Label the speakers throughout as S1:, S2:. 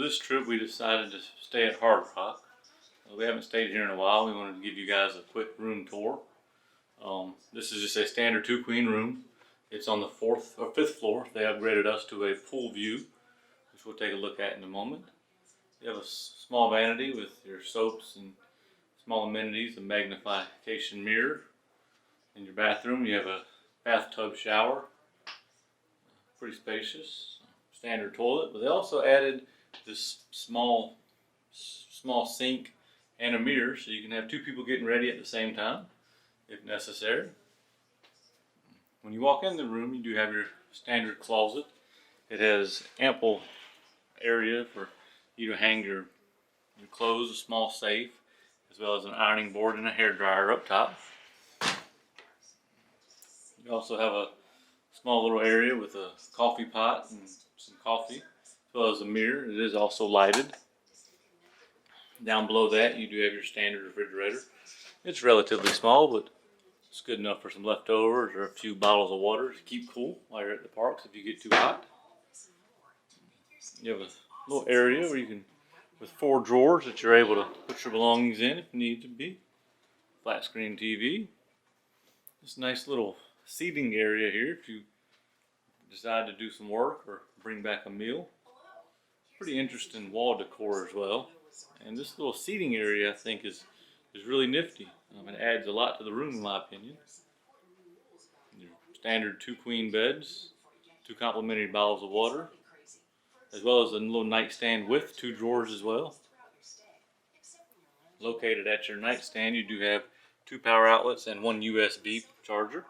S1: this trip we decided to stay at Hard Rock. We haven't stayed here in a while. We wanted to give you guys a quick room tour. This is just a standard 2-queen room. It's on the 4th or 5th floor. They upgraded us to a pool view, which we'll take a look at in a moment. You have a small vanity with your soaps and small amenities, a magnification mirror. In your bathroom, you have a bathtub shower, pretty spacious, standard toilet. But they also added this small sink and a mirror, so you can have 2 people getting ready at the same time, if necessary. When you walk in the room, you do have your standard closet. It has ample area for you to hang your clothes, a small safe, as well as an ironing board and a hairdryer up top. You also have a small little area with a coffee pot and some coffee, as well as a mirror. It is also lighted. Down below that, you do have your standard refrigerator. It's relatively small, but it's good enough for some leftovers or a few bottles of water to keep cool while you're at the parks if you get too hot. You have a little area where you can, with 4 drawers that you're able to put your belongings in if need to be. Flat screen TV. This nice little seating area here if you decide to do some work or bring back a meal. Pretty interesting wall decor as well. And this little seating area I think is really nifty. It adds a lot to the room in my opinion. Your standard 2-queen beds, 2 complimentary bottles of water, as well as a little nightstand with 2 drawers as well. Located at your nightstand, you do have 2 power outlets and 1 USB charger.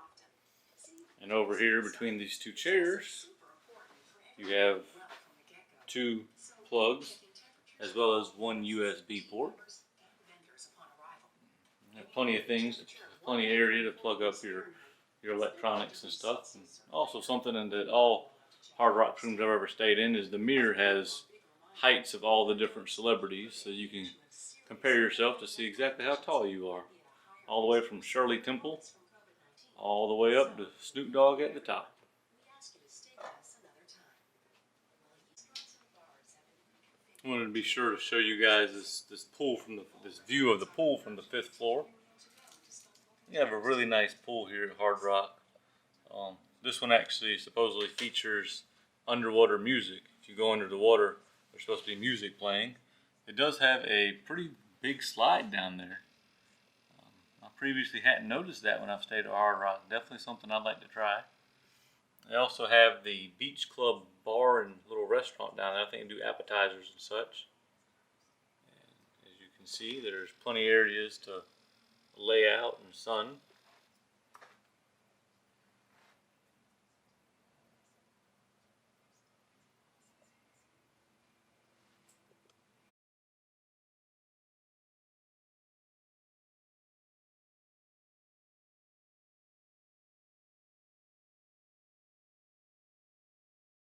S1: And over here between these 2 chairs, you have 2 plugs as well as 1 USB port. You have plenty of things, plenty of area to plug up your electronics and stuff. And also something that all Hard Rock rooms I've ever stayed in is the mirror has heights of all the different celebrities, so you can compare yourself to see exactly how tall you are. All the way from Shirley Temple, all the way up to Snoop Dogg at the top. I wanted to be sure to show you guys this pool from this view of the pool from the 5th floor. You have a really nice pool here at Hard Rock. This one actually supposedly features underwater music. If you go under the water, there's supposed to be music playing. It does have a pretty big slide down there. I previously hadn't noticed that when I've stayed at Hard Rock. Definitely something I'd like to try. They also have the Beach Club bar and little restaurant down there. I think they do appetizers and such. And as you can see, there's plenty of areas to lay out and sun.